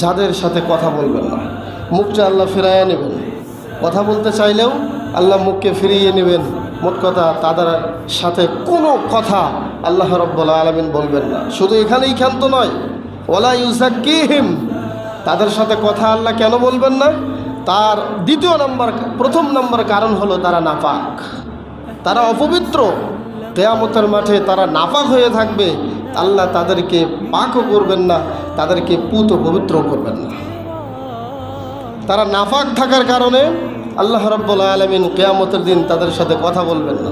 যাদের সাথে কথা বলবেন না, মুখটা আল্লাহ ফিরাইয়া নেবেন। কথা বলতে চাইলেও আল্লাহ মুখকে ফিরিয়ে নেবেন। মোট কথা, তাদের সাথে কোনো কথা আল্লাহ রাব্বুল আলামিন বলবেন না। শুধু এখানেই ক্ষান্ত নয়, ওয়ালা ইউযাক্কিহিম, তাদের সাথে কথা আল্লাহ কেন বলবেন না? তার প্রথম নম্বর কারণ হলো তারা নাপাক, তারা অপবিত্র। কিয়ামতের মাঠে তারা নাপাক হয়ে থাকবে। আল্লাহ তাদেরকে পাকও করবেন না, তাদেরকে পুত পবিত্র করবেন না। তারা নাপাক থাকার কারণে আল্লাহ রাব্বুল আলামিন কিয়ামতের দিন তাদের সাথে কথা বলবেন না।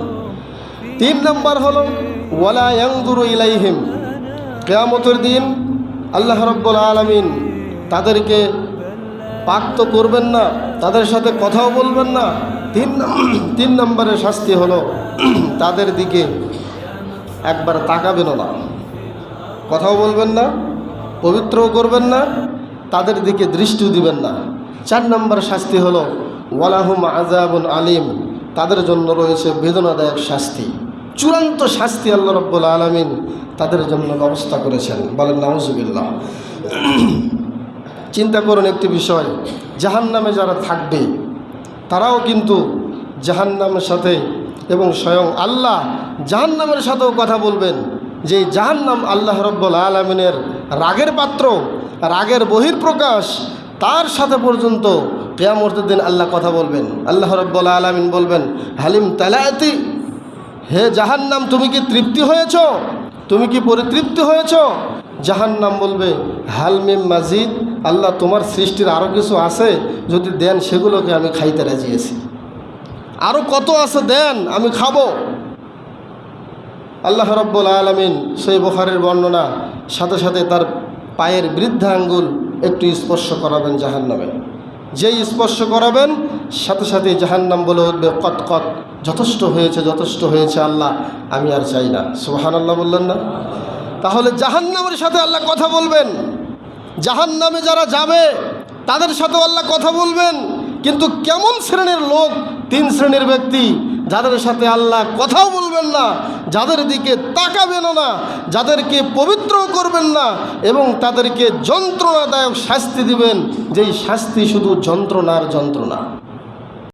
3 নম্বর হলো ওয়ালা ইয়ানজুরু ইলাইহিম, কিয়ামতের দিন আল্লাহ রাব্বুল আলামিন তাদেরকে পাক তো করবেন না, তাদের সাথে কথাও বলবেন না। 3 নম্বরের শাস্তি হলো তাদের দিকে একবার তাকাবেনও না, কথাও বলবেন না, পবিত্রও করবেন না, তাদের দিকে দৃষ্টিও দিবেন না। 4 নম্বর শাস্তি হলো ওয়ালাহুম আযাবুন আলিম, তাদের জন্য রয়েছে বেদনাদায়ক শাস্তি। চূড়ান্ত শাস্তি আল্লাহ রাব্বুল আলামিন তাদের জন্য ব্যবস্থা করেছেন। বলেন নাউযুবিল্লাহ। চিন্তা করুন একটি বিষয়, জাহান্নামে যারা থাকবে তারাও কিন্তু জাহান্নামের সাথে এবং স্বয়ং আল্লাহ জাহান্নামের সাথেও কথা বলবেন। যে জাহান্নাম আল্লাহ রাব্বুল আলামিনের রাগের পাত্র, রাগের বহিঃপ্রকাশ, তার সাথে পর্যন্ত কিয়ামতের দিন আল্লাহ কথা বলবেন। আল্লাহ রাব্বুল আলামিন বলবেন, হালিম তালাতি, হে জাহান্নাম তুমি কি তৃপ্তি হয়েছ, তুমি কি পরিতৃপ্তি হয়েছ? জাহান্নাম বলবে, হালমিম মাজিদ, আল্লাহ তোমার সৃষ্টির আরও কিছু আছে, যদি দেন সেগুলোকে আমি খাইতে রাজি আছি, আরও কত আছে দেন, আমি খাবো। আল্লাহ রাব্বুল আলামিন সেই বুখারীর বর্ণনা, সাথে সাথে তার পায়ের বৃদ্ধা আঙ্গুল একটু স্পর্শ করাবেন জাহান্নামে। যেই স্পর্শ করাবেন সাথে সাথে জাহান্নাম বলে উঠবে, কত কত, যথেষ্ট হয়েছে, যথেষ্ট হয়েছে আল্লাহ, আমি আর চাই না। সুবহানাল্লাহ বললেন না? তাহলে জাহান্নামের সাথে আল্লাহ কথা বলবেন। জাহান্নামে যারা যাবে তাদের সাথেও আল্লাহ কথা বলবেন। কিন্তু কেমন শ্রেণীর লোক? 3 শ্রেণীর ব্যক্তি, যাদের সাথে আল্লাহ কথাও বলবেন না, যাদের দিকে তাকাবেনও না, যাদেরকে পবিত্র করবেন না, এবং তাদেরকে যন্ত্রণাদায়ক শাস্তি দিবেন, যেই শাস্তি শুধু যন্ত্রণার যন্ত্রণা।